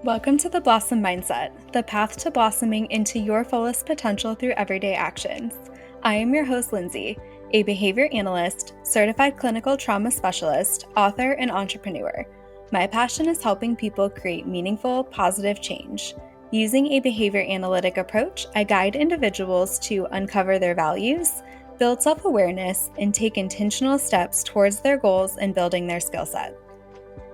Welcome to the Blossom Mindset, the path to blossoming into your fullest potential through everyday actions. I am your host, Lindsay, a behavior analyst, certified clinical trauma specialist, author, and entrepreneur. My passion is helping people create meaningful, positive change. Using a behavior analytic approach, I guide individuals to uncover their values, build self-awareness, and take intentional steps towards their goals and building their skill set.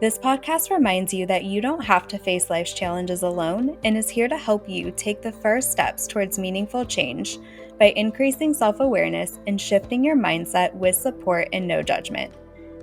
This podcast reminds you that you don't have to face life's challenges alone and is here to help you take the first steps towards meaningful change by increasing self-awareness and shifting your mindset with support and no judgment.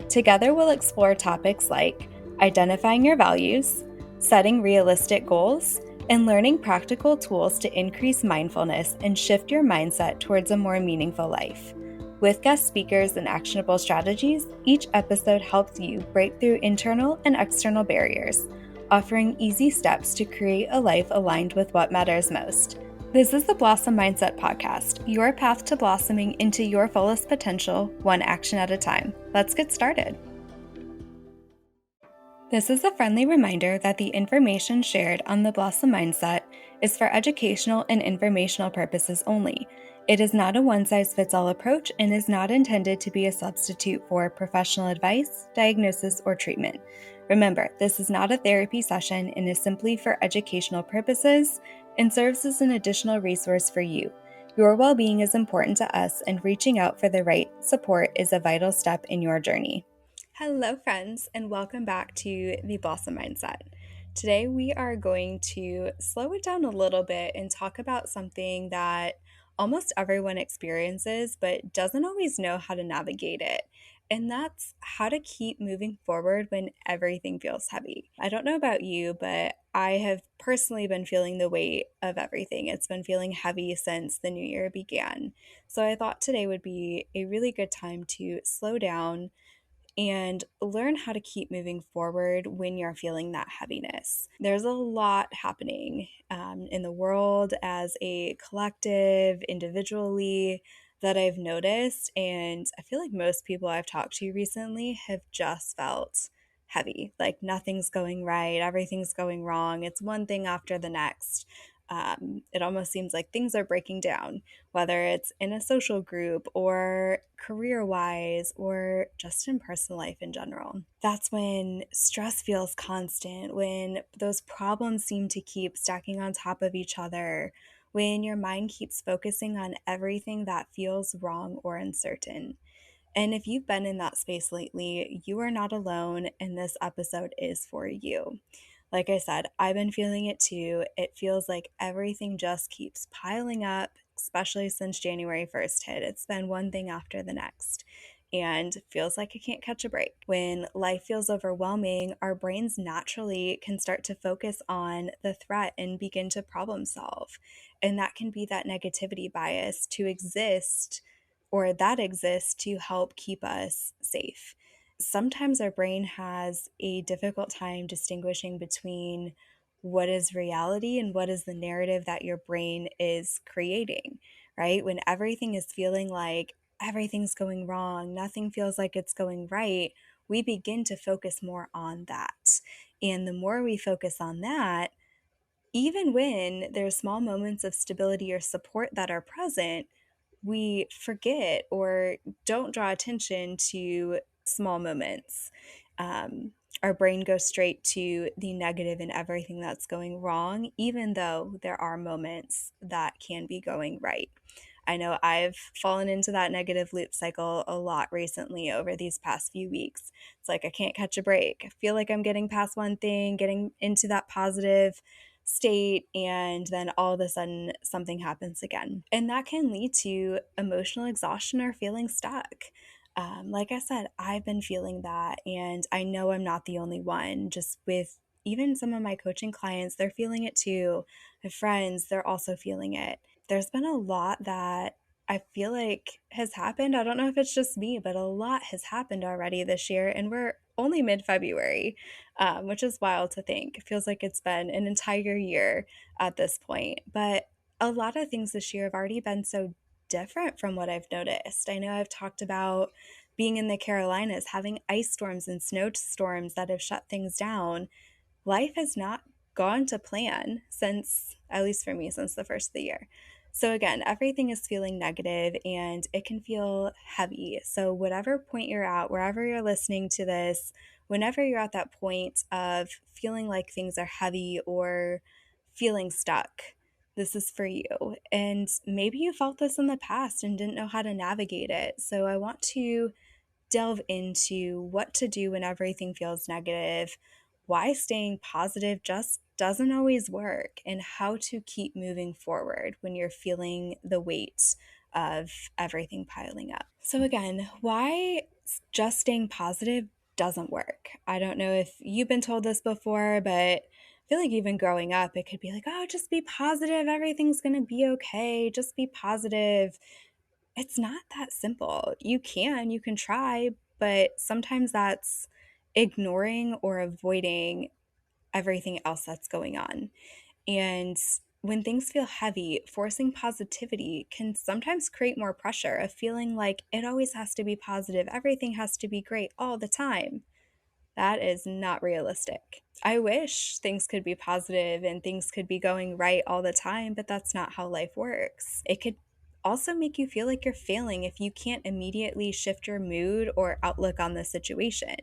Together, we'll explore topics like identifying your values, setting realistic goals, and learning practical tools to increase mindfulness and shift your mindset towards a more meaningful life. With guest speakers and actionable strategies, each episode helps you break through internal and external barriers, offering easy steps to create a life aligned with what matters most. This is the Blossom Mindset Podcast, your path to blossoming into your fullest potential, one action at a time. Let's get started. This is a friendly reminder that the information shared on the Blossom Mindset is for educational and informational purposes only. It is not a one-size-fits-all approach and is not intended to be a substitute for professional advice, diagnosis, or treatment. Remember, this is not a therapy session and is simply for educational purposes and serves as an additional resource for you. Your well-being is important to us, and reaching out for the right support is a vital step in your journey. Hello, friends, and welcome back to the Blossom Mindset. Today, we are going to slow it down a little bit and talk about something that almost everyone experiences but doesn't always know how to navigate it. And that's how to keep moving forward when everything feels heavy. I don't know about you, but I have personally been feeling the weight of everything. It's been feeling heavy since the new year began. So I thought today would be a really good time to slow down and learn how to keep moving forward when you're feeling that heaviness. There's a lot happening in the world as a collective, individually, that I've noticed. And I feel like most people I've talked to recently have just felt heavy, like nothing's going right, everything's going wrong. It's one thing after the next. It almost seems like things are breaking down, whether it's in a social group or career-wise or just in personal life in general. That's when stress feels constant, when those problems seem to keep stacking on top of each other, when your mind keeps focusing on everything that feels wrong or uncertain. And if you've been in that space lately, you are not alone, and this episode is for you. Like I said, I've been feeling it too. It feels like everything just keeps piling up, especially since January 1st hit. It's been one thing after the next and feels like I can't catch a break. When life feels overwhelming, our brains naturally can start to focus on the threat and begin to problem solve. And that can be that negativity bias to exist or that exists to help keep us safe. Sometimes our brain has a difficult time distinguishing between what is reality and what is the narrative that your brain is creating, right? When everything is feeling like everything's going wrong, nothing feels like it's going right, we begin to focus more on that. And the more we focus on that, even when there's small moments of stability or support that are present, we forget or don't draw attention to small moments. Um, our brain goes straight to the negative in everything that's going wrong, even though there are moments that can be going right. I know I've fallen into that negative loop cycle a lot recently over these past few weeks. It's like I can't catch a break. I feel like I'm getting past one thing, getting into that positive state, and then all of a sudden something happens again. And that can lead to emotional exhaustion or feeling stuck. Like I said, I've been feeling that, and I know I'm not the only one. Just with even some of my coaching clients, they're feeling it too. My friends, they're also feeling it. There's been a lot that I feel like has happened. I don't know if it's just me, but a lot has happened already this year, and we're only mid-February, which is wild to think. It feels like it's been an entire year at this point. But a lot of things this year have already been so different from what I've noticed. I know I've talked about being in the Carolinas, having ice storms and snowstorms that have shut things down. Life has not gone to plan since, at least for me, since the first of the year. So again, everything is feeling negative and it can feel heavy. So whatever point you're at, wherever you're listening to this, whenever you're at that point of feeling like things are heavy or feeling stuck, this is for you. And maybe you felt this in the past and didn't know how to navigate it. So I want to delve into what to do when everything feels negative, why staying positive just doesn't always work, and how to keep moving forward when you're feeling the weight of everything piling up. So, again, why just staying positive doesn't work. I don't know if you've been told this before, but I feel like even growing up, it could be like, oh, just be positive. Everything's going to be okay. Just be positive. It's not that simple. You can try, but sometimes that's ignoring or avoiding everything else that's going on. And when things feel heavy, forcing positivity can sometimes create more pressure of feeling like it always has to be positive, everything has to be great all the time. That is not realistic. I wish things could be positive and things could be going right all the time, but that's not how life works. It could also make you feel like you're failing if you can't immediately shift your mood or outlook on the situation.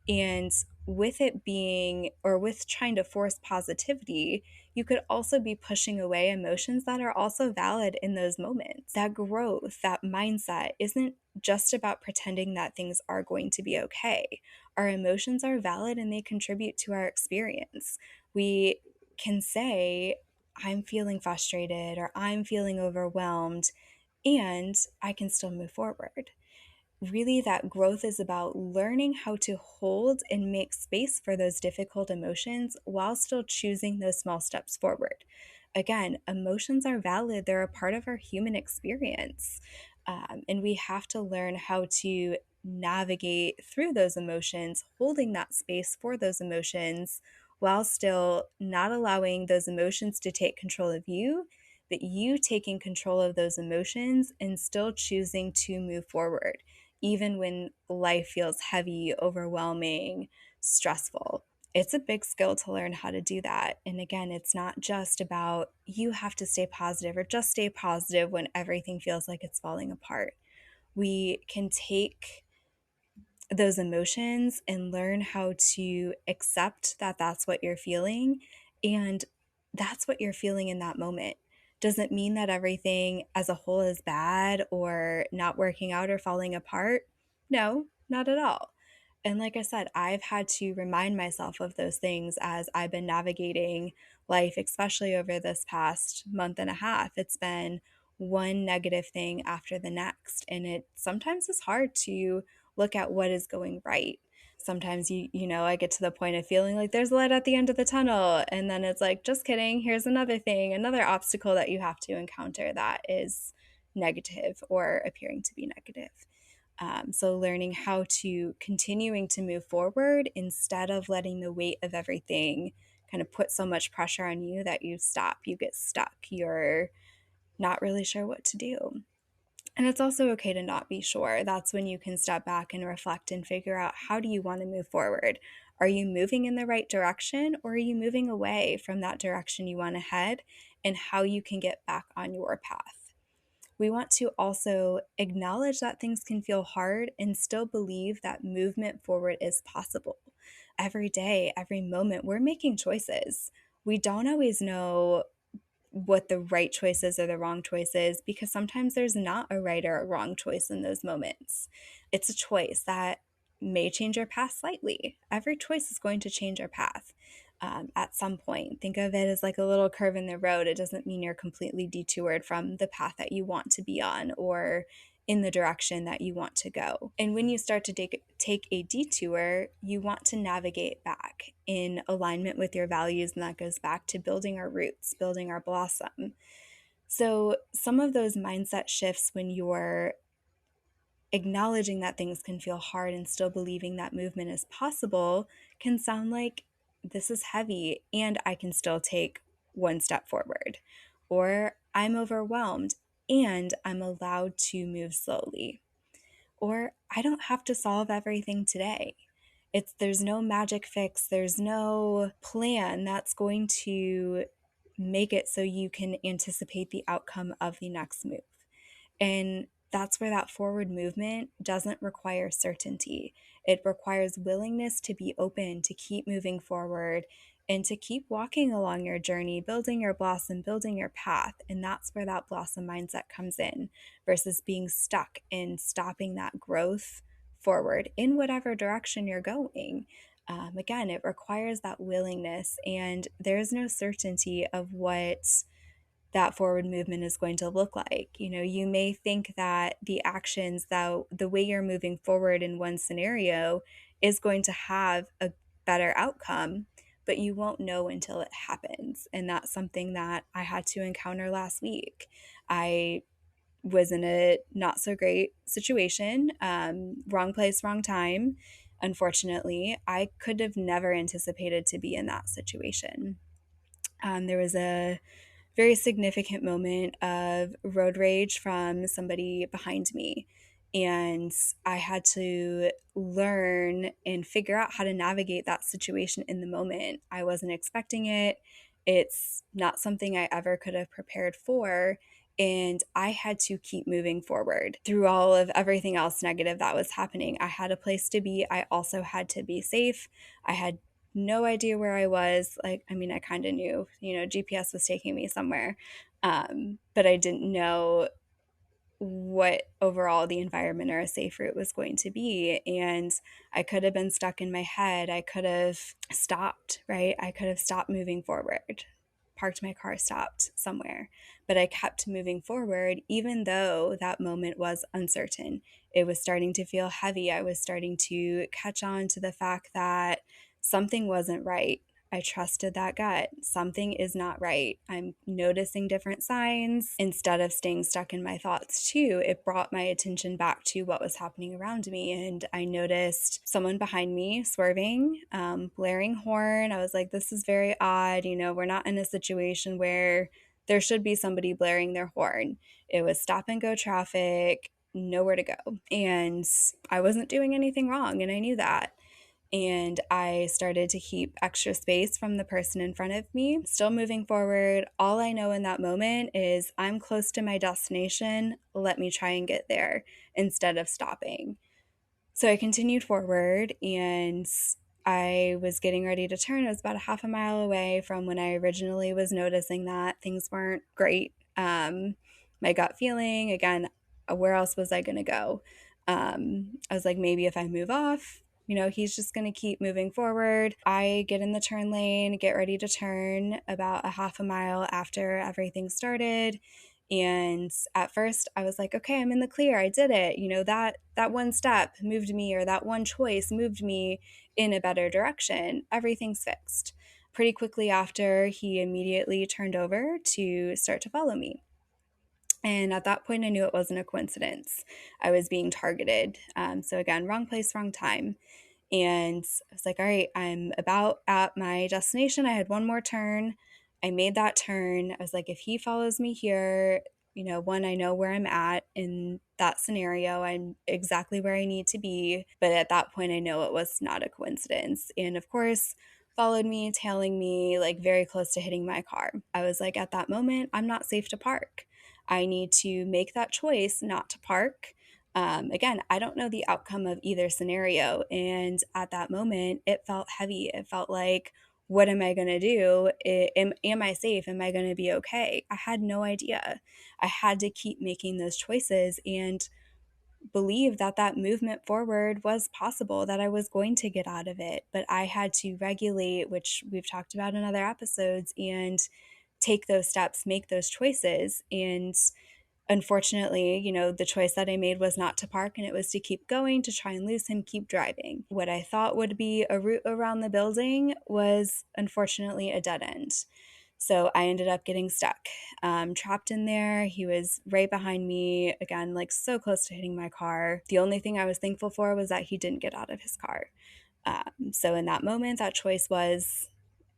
And with it being, or with trying to force positivity, you could also be pushing away emotions that are also valid in those moments. That growth, that mindset isn't just about pretending that things are going to be okay. Our emotions are valid and they contribute to our experience. We can say, I'm feeling frustrated or I'm feeling overwhelmed, and I can still move forward. Really, that growth is about learning how to hold and make space for those difficult emotions while still choosing those small steps forward. Again, emotions are valid, they're a part of our human experience. And we have to learn how to navigate through those emotions, holding that space for those emotions while still not allowing those emotions to take control of you, but you taking control of those emotions and still choosing to move forward even when life feels heavy, overwhelming, stressful. It's a big skill to learn how to do that. And again, it's not just about you have to stay positive or just stay positive when everything feels like it's falling apart. We can take those emotions and learn how to accept that that's what you're feeling and that's what you're feeling in that moment. Doesn't mean that everything as a whole is bad or not working out or falling apart. No, not at all. And like I said, I've had to remind myself of those things as I've been navigating life, especially over this past month and a half. It's been one negative thing after the next. And it sometimes is hard to look at what is going right. Sometimes I get to the point of feeling like there's a light at the end of the tunnel. And then it's like, just kidding, here's another thing, another obstacle that you have to encounter that is negative or appearing to be negative. So learning how to continuing to move forward instead of letting the weight of everything kind of put so much pressure on you that you stop, you get stuck, you're not really sure what to do. And it's also okay to not be sure. That's when you can step back and reflect and figure out, how do you want to move forward? Are you moving in the right direction, or are you moving away from that direction you want to head, and how you can get back on your path? We want to also acknowledge that things can feel hard and still believe that movement forward is possible. Every day, every moment, we're making choices. We don't always know what the right choices or the wrong choices, because sometimes there's not a right or a wrong choice in those moments. It's a choice that may change our path slightly. Every choice is going to change our path at some point. Think of it as like a little curve in the road. It doesn't mean you're completely detoured from the path that you want to be on or in the direction that you want to go. And when you start to take a detour, you want to navigate back in alignment with your values, and that goes back to building our roots, building our blossom. So some of those mindset shifts when you're acknowledging that things can feel hard and still believing that movement is possible can sound like, this is heavy and I can still take one step forward. Or I'm overwhelmed and I'm allowed to move slowly. Or I don't have to solve everything today. There's no magic fix, there's no plan that's going to make it so you can anticipate the outcome of the next move. And that's where that forward movement doesn't require certainty. It requires willingness to be open, to keep moving forward, and to keep walking along your journey, building your blossom, building your path. And that's where that blossom mindset comes in versus being stuck and stopping that growth forward in whatever direction you're going. Again, it requires that willingness, and there's no certainty of what that forward movement is going to look like. You may think that the actions, that the way you're moving forward in one scenario is going to have a better outcome, but you won't know until it happens. And that's something that I had to encounter last week. I was in a not so great situation, wrong place, wrong time. Unfortunately, I could have never anticipated to be in that situation. There was a very significant moment of road rage from somebody behind me. And I had to learn and figure out how to navigate that situation in the moment. I wasn't expecting it. It's not something I ever could have prepared for. And I had to keep moving forward through all of everything else negative that was happening. I had a place to be. I also had to be safe. I had no idea where I was. I kind of knew, GPS was taking me somewhere, but I didn't know what overall the environment or a safe route was going to be. And I could have been stuck in my head. I could have stopped, right? I could have stopped moving forward, parked my car, stopped somewhere. But I kept moving forward, even though that moment was uncertain. It was starting to feel heavy. I was starting to catch on to the fact that something wasn't right. I trusted that gut. Something is not right. I'm noticing different signs. Instead of staying stuck in my thoughts, too, it brought my attention back to what was happening around me. And I noticed someone behind me swerving, blaring horn. I was like, this is very odd. We're not in a situation where there should be somebody blaring their horn. It was stop and go traffic, nowhere to go. And I wasn't doing anything wrong, and I knew that. And I started to keep extra space from the person in front of me, still moving forward. All I know in that moment is I'm close to my destination. Let me try and get there instead of stopping. So I continued forward, and I was getting ready to turn. It was about a half a mile away from when I originally was noticing that things weren't great. My gut feeling, again, where else was I going to go? I was like, maybe if I move off, he's just going to keep moving forward. I get in the turn lane, get ready to turn about a half a mile after everything started. And at first I was like, okay, I'm in the clear. I did it. That one step moved me, or that one choice moved me in a better direction. Everything's fixed. Pretty quickly after, he immediately turned over to start to follow me. And at that point, I knew it wasn't a coincidence. I was being targeted. So again, wrong place, wrong time. And I was like, all right, I'm about at my destination. I had one more turn. I made that turn. I was like, if he follows me here, one, I know where I'm at in that scenario. I'm exactly where I need to be. But at that point, I know it was not a coincidence. And of course, followed me, tailing me, like very close to hitting my car. I was like, at that moment, I'm not safe to park. I need to make that choice not to park. Again, I don't know the outcome of either scenario. And at that moment, it felt heavy. It felt like, what am I going to do? Am I safe? Am I going to be okay? I had no idea. I had to keep making those choices and believe that that movement forward was possible, that I was going to get out of it. But I had to regulate, which we've talked about in other episodes, and take those steps, make those choices. And unfortunately, the choice that I made was not to park, and it was to keep going, to try and lose him, keep driving. What I thought would be a route around the building was unfortunately a dead end. So I ended up getting stuck, trapped in there. He was right behind me, again, like so close to hitting my car. The only thing I was thankful for was that he didn't get out of his car. So in that moment, that choice was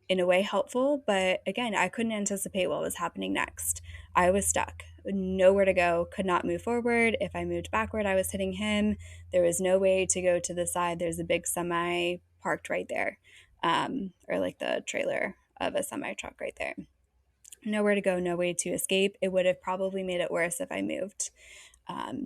in a way helpful, but again, I couldn't anticipate what was happening next. I was stuck, nowhere to go, could not move forward. If I moved backward, I was hitting him. There was no way to go to the side. There's a big semi parked right there, or like the trailer of a semi truck right there. Nowhere to go, no way to escape. It would have probably made it worse if I moved.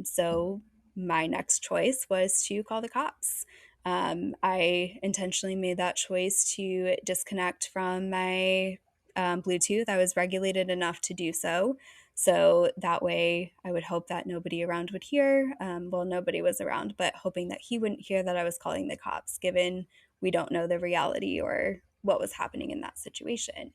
So my next choice was to call the cops. I intentionally made that choice to disconnect from my Bluetooth. I was regulated enough to do so. So that way, I would hope that nobody around would hear. Well, nobody was around, but hoping that he wouldn't hear that I was calling the cops, given we don't know the reality or what was happening in that situation.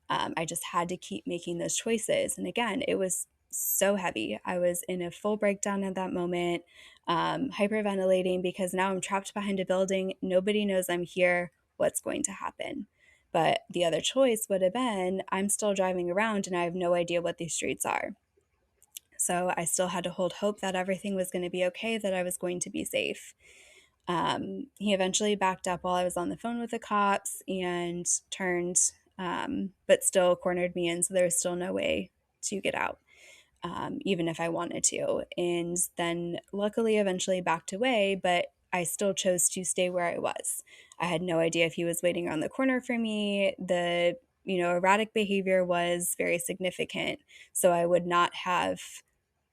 I just had to keep making those choices. And again, it was so heavy. I was in a full breakdown at that moment, hyperventilating because now I'm trapped behind a building. Nobody knows I'm here. What's going to happen? But the other choice would have been I'm still driving around and I have no idea what these streets are. So I still had to hold hope that everything was going to be okay, that I was going to be safe. He eventually backed up while I was on the phone with the cops and turned, but still cornered me in. So there was still no way to get out, even if I wanted to. And then luckily, eventually backed away, but I still chose to stay where I was. I had no idea if he was waiting around the corner for me. The erratic behavior was very significant. So I would not have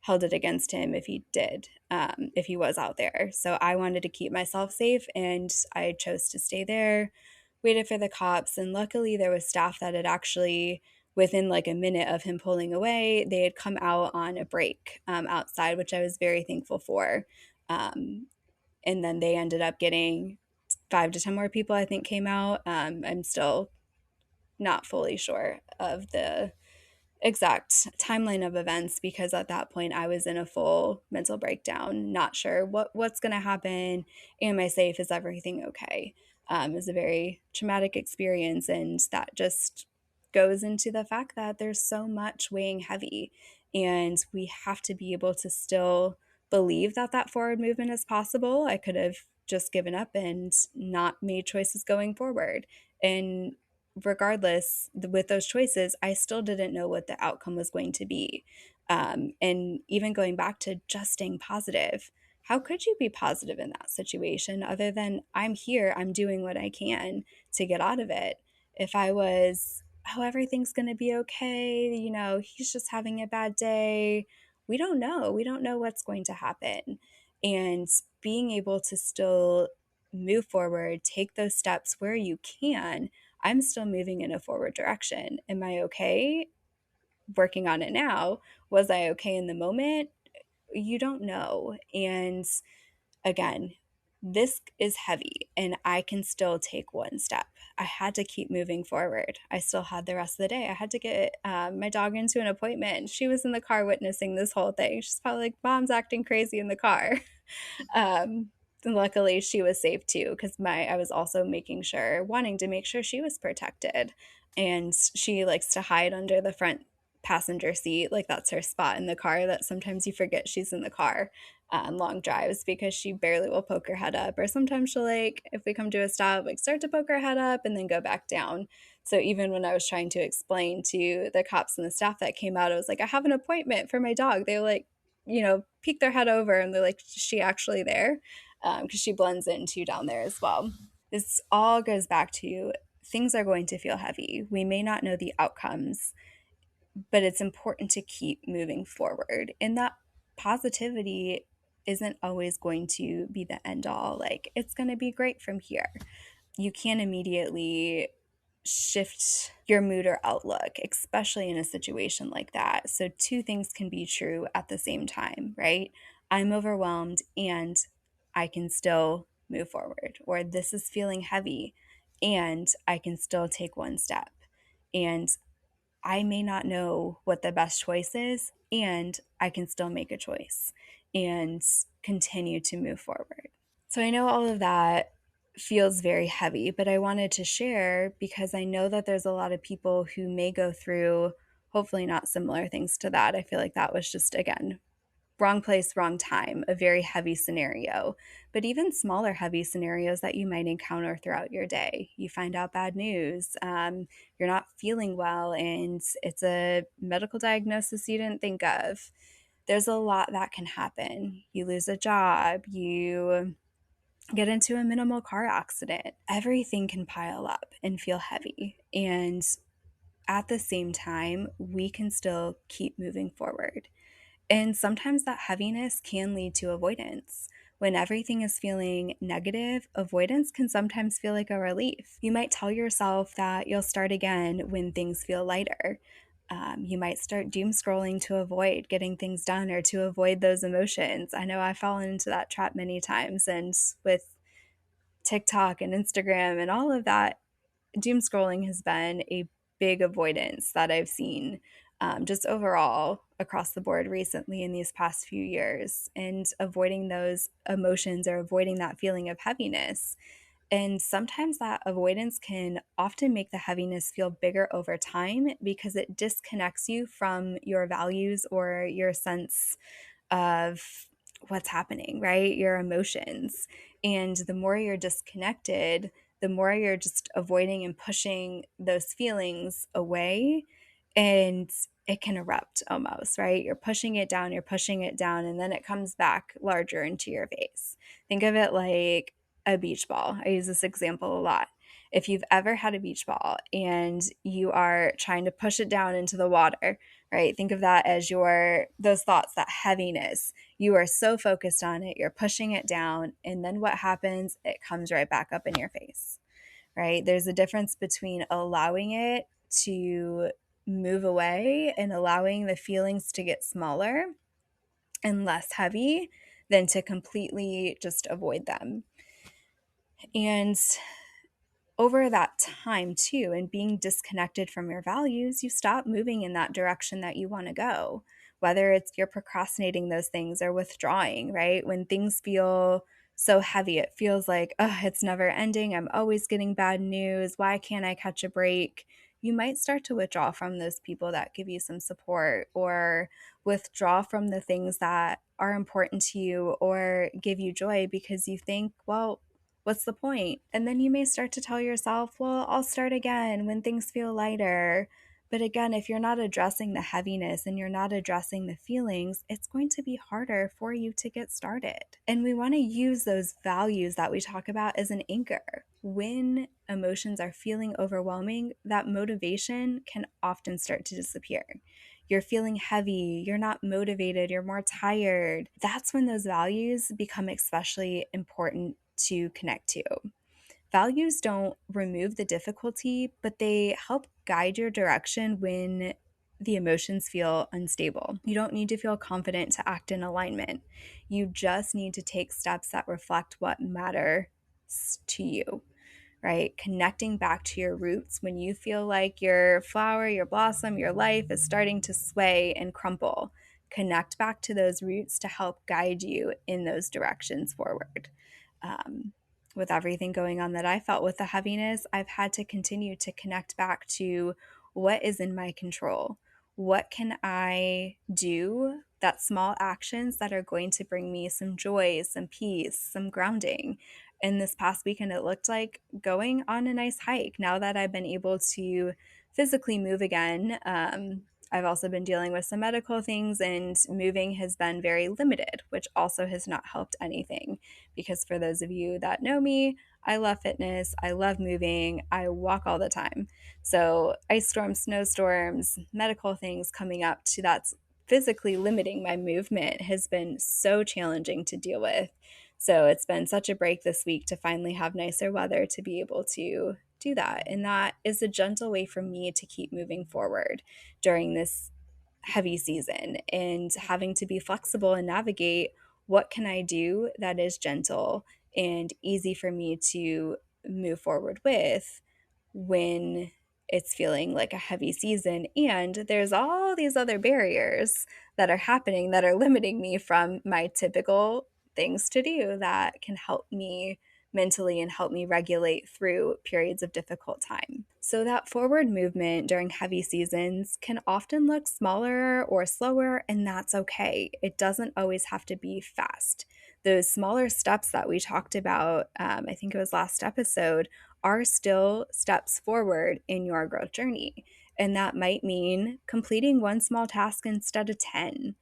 held it against him if he did, if he was out there. So I wanted to keep myself safe and I chose to stay there, waited for the cops. And luckily, there was staff that had actually, within like a minute of him pulling away, they had come out on a break outside, which I was very thankful for. And then they ended up getting 5 to 10 more people, I think, came out. I'm still not fully sure of the exact timeline of events because at that point I was in a full mental breakdown, not sure what's going to happen. Am I safe? Is everything okay? It was a very traumatic experience, and that just goes into the fact that there's so much weighing heavy, and we have to be able to still believe that that forward movement is possible. I could have just given up and not made choices going forward, and regardless, with those choices, I still didn't know what the outcome was going to be. And even going back to just staying positive, how could you be positive in that situation other than I'm here, I'm doing what I can to get out of it? If I was, oh, everything's going to be okay, he's just having a bad day, we don't know. We don't know what's going to happen. And being able to still move forward, take those steps where you can. I'm still moving in a forward direction. Am I okay? Working on it now. Was I okay in the moment? You don't know. And again, this is heavy and I can still take one step. I had to keep moving forward. I still had the rest of the day. I had to get my dog into an appointment. She was in the car witnessing this whole thing. She's probably like, Mom's acting crazy in the car. And luckily she was safe too, because I was also wanting to make sure she was protected. And she likes to hide under the front passenger seat, like that's her spot in the car, that sometimes you forget she's in the car on long drives because she barely will poke her head up. Or sometimes she'll, like, if we come to a stop, like start to poke her head up and then go back down. So even when I was trying to explain to the cops and the staff that came out, I was like, I have an appointment for my dog. They like, peek their head over and they're like, is she actually there? Because she blends in too down there as well. This all goes back to things are going to feel heavy. We may not know the outcomes, but it's important to keep moving forward. And that positivity isn't always going to be the end all. Like, it's going to be great from here. You can't immediately shift your mood or outlook, especially in a situation like that. So, two things can be true at the same time, right? I'm overwhelmed and I can still move forward, or this is feeling heavy and I can still take one step. And I may not know what the best choice is, and I can still make a choice and continue to move forward. So I know all of that feels very heavy, but I wanted to share because I know that there's a lot of people who may go through hopefully not similar things to that. I feel like that was just, again, wrong place, wrong time, a very heavy scenario. But even smaller heavy scenarios that you might encounter throughout your day. You find out bad news, you're not feeling well, and it's a medical diagnosis you didn't think of. There's a lot that can happen. You lose a job, you get into a minimal car accident. Everything can pile up and feel heavy. And at the same time, we can still keep moving forward. And sometimes that heaviness can lead to avoidance. When everything is feeling negative, avoidance can sometimes feel like a relief. You might tell yourself that you'll start again when things feel lighter. You might start doom scrolling to avoid getting things done or to avoid those emotions. I know I've fallen into that trap many times. And with TikTok and Instagram and all of that, doom scrolling has been a big avoidance that I've seen just overall across the board recently in these past few years, and avoiding those emotions or avoiding that feeling of heaviness. And sometimes that avoidance can often make the heaviness feel bigger over time because it disconnects you from your values or your sense of what's happening, right? Your emotions. And the more you're disconnected, the more you're just avoiding and pushing those feelings away. And it can erupt almost, right? You're pushing it down, and then it comes back larger into your face. Think of it like a beach ball. I use this example a lot. If you've ever had a beach ball and you are trying to push it down into the water, right? Think of that as those thoughts, that heaviness. You are so focused on it, you're pushing it down, and then what happens? It comes right back up in your face, right? There's a difference between allowing it to move away and allowing the feelings to get smaller and less heavy than to completely just avoid them. And over that time too, and being disconnected from your values, you stop moving in that direction that you want to go, whether it's you're procrastinating those things or withdrawing, right? When things feel so heavy, it feels like, oh, it's never ending, I'm always getting bad news, why can't I catch a break? You might start to withdraw from those people that give you some support, or withdraw from the things that are important to you or give you joy, because you think, well, what's the point? And then you may start to tell yourself, well, I'll start again when things feel lighter. But again, if you're not addressing the heaviness and you're not addressing the feelings, it's going to be harder for you to get started. And we want to use those values that we talk about as an anchor. When emotions are feeling overwhelming, that motivation can often start to disappear. You're feeling heavy, you're not motivated, you're more tired. That's when those values become especially important to connect to. Values don't remove the difficulty, but they help guide your direction when the emotions feel unstable. You don't need to feel confident to act in alignment. You just need to take steps that reflect what matters to you, right? Connecting back to your roots when you feel like your flower, your blossom, your life is starting to sway and crumple. Connect back to those roots to help guide you in those directions forward. Um, with everything going on that I felt with the heaviness, I've had to continue to connect back to what is in my control. What can I do? That small actions that are going to bring me some joy, some peace, some grounding. And this past weekend, it looked like going on a nice hike. Now that I've been able to physically move again, I've also been dealing with some medical things, and moving has been very limited, which also has not helped anything. Because for those of you that know me, I love fitness, I love moving, I walk all the time. So, ice storms, snowstorms, medical things coming up to that's physically limiting my movement has been so challenging to deal with. So, it's been such a break this week to finally have nicer weather to be able to do that. And that is a gentle way for me to keep moving forward during this heavy season, and having to be flexible and navigate what can I do that is gentle and easy for me to move forward with when it's feeling like a heavy season. And there's all these other barriers that are happening that are limiting me from my typical things to do that can help me mentally and help me regulate through periods of difficult time. So, that forward movement during heavy seasons can often look smaller or slower, and that's okay. It doesn't always have to be fast. Those smaller steps that we talked about, I think it was last episode, are still steps forward in your growth journey. And that might mean completing one small task instead of 10,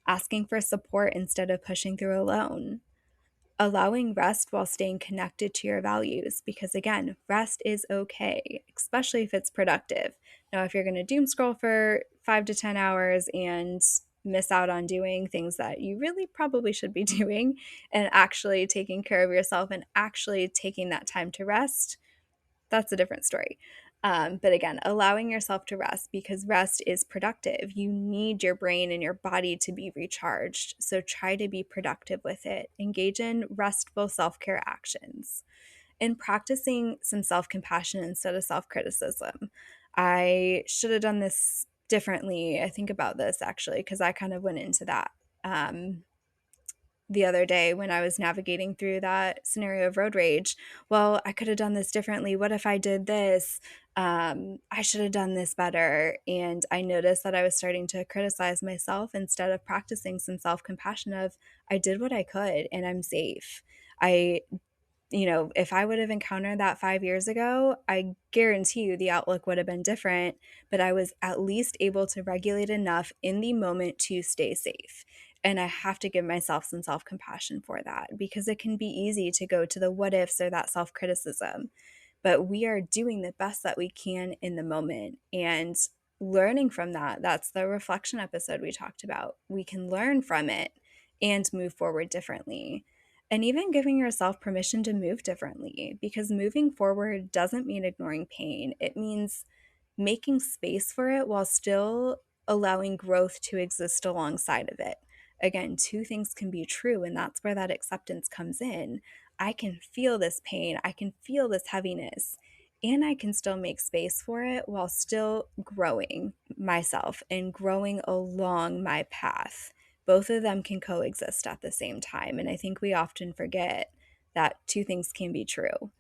asking for support instead of pushing through alone, allowing rest while staying connected to your values. Because again, rest is okay, especially if it's productive. Now, if you're going to doom scroll for 5 to 10 hours and miss out on doing things that you really probably should be doing and actually taking care of yourself and actually taking that time to rest, that's a different story. But again, allowing yourself to rest, because rest is productive. You need your brain and your body to be recharged. So try to be productive with it. Engage in restful self care actions and practicing some self compassion instead of self criticism. I should have done this differently. I think about this actually, because I kind of went into that. The other day when I was navigating through that scenario of road rage. Well, I could have done this differently. What if I did this? I should have done this better. And I noticed that I was starting to criticize myself instead of practicing some self compassion of, I did what I could and I'm safe. I if I would have encountered that 5 years ago, I guarantee you the outlook would have been different, but I was at least able to regulate enough in the moment to stay safe. And I have to give myself some self compassion for that, because it can be easy to go to the what ifs or that self criticism. But we are doing the best that we can in the moment and learning from that. That's the reflection episode we talked about. We can learn from it and move forward differently. And even giving yourself permission to move differently, because moving forward doesn't mean ignoring pain. It means making space for it while still allowing growth to exist alongside of it. Again, two things can be true, and that's where that acceptance comes in. I can feel this pain, I can feel this heaviness, and I can still make space for it while still growing myself and growing along my path. Both of them can coexist at the same time. And I think we often forget that two things can be true,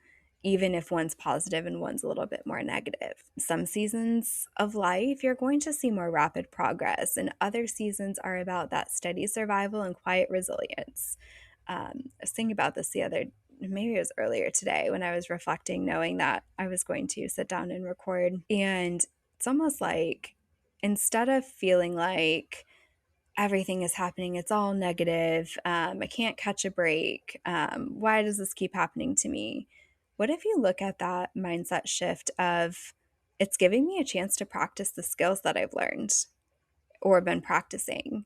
even if one's positive and one's a little bit more negative. Some seasons of life, you're going to see more rapid progress, and other seasons are about that steady survival and quiet resilience. I was thinking about this maybe it was earlier today, when I was reflecting, knowing that I was going to sit down and record. And it's almost like, instead of feeling like everything is happening, it's all negative, I can't catch a break, why does this keep happening to me? What if you look at that mindset shift of, it's giving me a chance to practice the skills that I've learned or been practicing?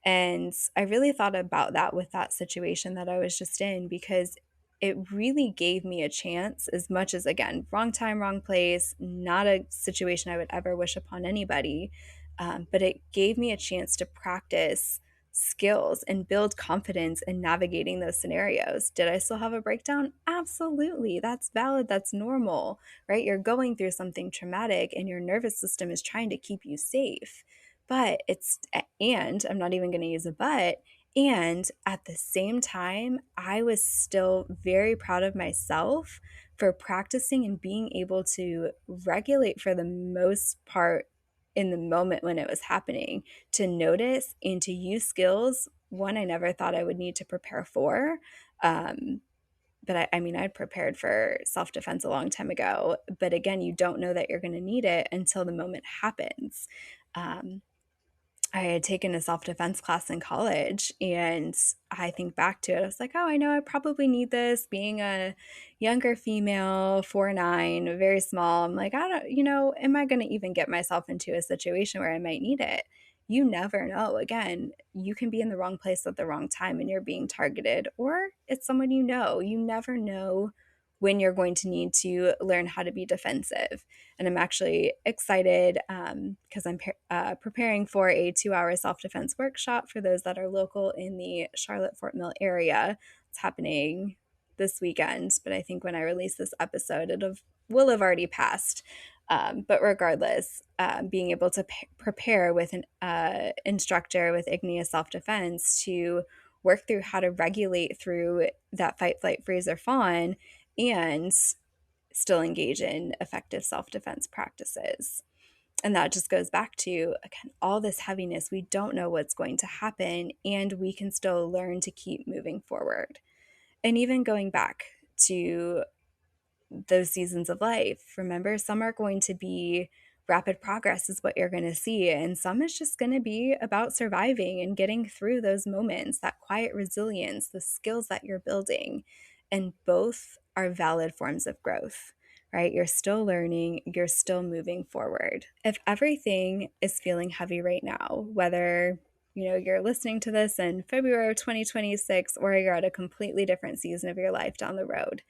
And I really thought about that with that situation that I was just in, because it really gave me a chance, as much as, again, wrong time, wrong place, not a situation I would ever wish upon anybody. But it gave me a chance to practice skills and build confidence in navigating those scenarios. Did I still have a breakdown? Absolutely. That's valid. That's normal, right? You're going through something traumatic and your nervous system is trying to keep you safe. But and I'm not even going to use a but, and at the same time, I was still very proud of myself for practicing and being able to regulate for the most part in the moment when it was happening, to notice and to use skills, one, I never thought I would need to prepare for. But I mean, I'd prepared for self defense a long time ago. But again, you don't know that you're going to need it until the moment happens. Um, I had taken a self defense class in college, and I think back to it. I was like, oh, I know I probably need this. Being a younger female, 4'9", very small, I'm like, I don't, am I going to even get myself into a situation where I might need it? You never know. Again, you can be in the wrong place at the wrong time and you're being targeted, or it's someone you know. You never know when you're going to need to learn how to be defensive. And I'm actually excited because I'm preparing for a 2-hour self-defense workshop for those that are local in the Charlotte-Fort Mill area. It's happening this weekend, but I think when I release this episode, will have already passed. But regardless, being able to prepare with an instructor with Igneous Self-Defense to work through how to regulate through that fight, flight, freeze, or fawn and still engage in effective self-defense practices. And that just goes back to, again, all this heaviness. We don't know what's going to happen, and we can still learn to keep moving forward. And even going back to those seasons of life, remember, some are going to be rapid progress is what you're going to see, and some is just going to be about surviving and getting through those moments, that quiet resilience, the skills that you're building. And both are valid forms of growth, right? You're still learning, you're still moving forward. If everything is feeling heavy right now, whether you're listening to this in February of 2026 or you're at a completely different season of your life down the road,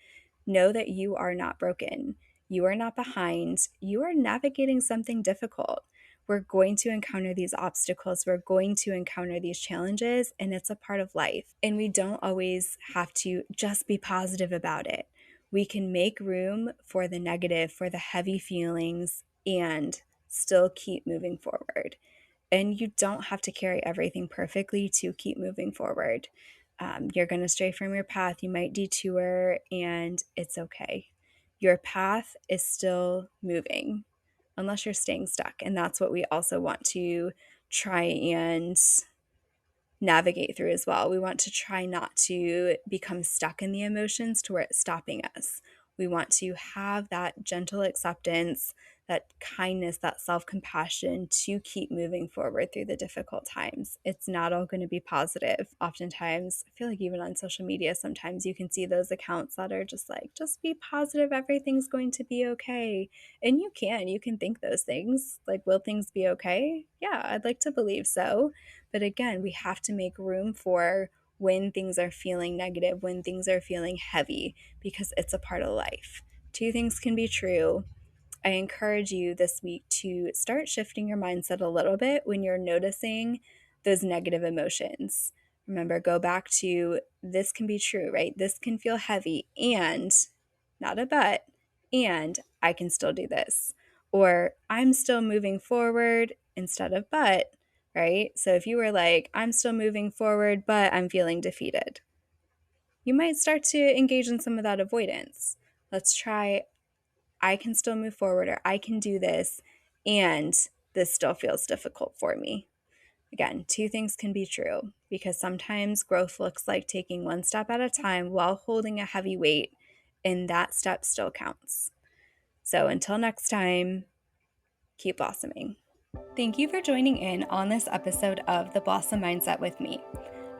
know that you are not broken. You are not behind. You are navigating something difficult. We're going to encounter these obstacles. We're going to encounter these challenges, and it's a part of life. And we don't always have to just be positive about it. We can make room for the negative, for the heavy feelings, and still keep moving forward. And you don't have to carry everything perfectly to keep moving forward. You're going to stray from your path. You might detour, and it's okay. Your path is still moving unless you're staying stuck. And that's what we also want to try and navigate through as well. We want to try not to become stuck in the emotions to where it's stopping us. We want to have that gentle acceptance, that kindness, that self-compassion to keep moving forward through the difficult times. It's not all going to be positive. Oftentimes, I feel like even on social media, sometimes you can see those accounts that are just like, just be positive, everything's going to be okay. And you can think those things. Like, will things be okay? Yeah, I'd like to believe so. But again, we have to make room for when things are feeling negative, when things are feeling heavy, because it's a part of life. Two things can be true. I encourage you this week to start shifting your mindset a little bit when you're noticing those negative emotions. Remember, go back to this can be true, right? This can feel heavy, and not a but, and I can still do this. Or I'm still moving forward instead of but, right? So if you were like, I'm still moving forward, but I'm feeling defeated, you might start to engage in some of that avoidance. Let's try, I can still move forward, or I can do this, and this still feels difficult for me. Again, two things can be true, because sometimes growth looks like taking one step at a time while holding a heavy weight, and that step still counts. So until next time, keep blossoming. Thank you for joining in on this episode of The Blossom Mindset with me.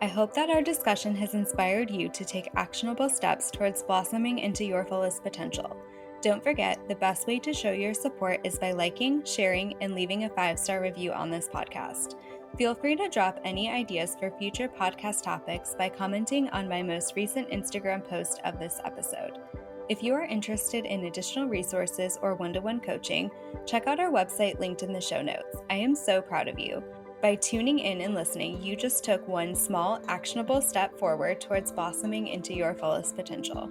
I hope that our discussion has inspired you to take actionable steps towards blossoming into your fullest potential. Don't forget, the best way to show your support is by liking, sharing, and leaving a 5-star review on this podcast. Feel free to drop any ideas for future podcast topics by commenting on my most recent Instagram post of this episode. If you are interested in additional resources or one-to-one coaching, check out our website linked in the show notes. I am so proud of you. By tuning in and listening, you just took one small, actionable step forward towards blossoming into your fullest potential.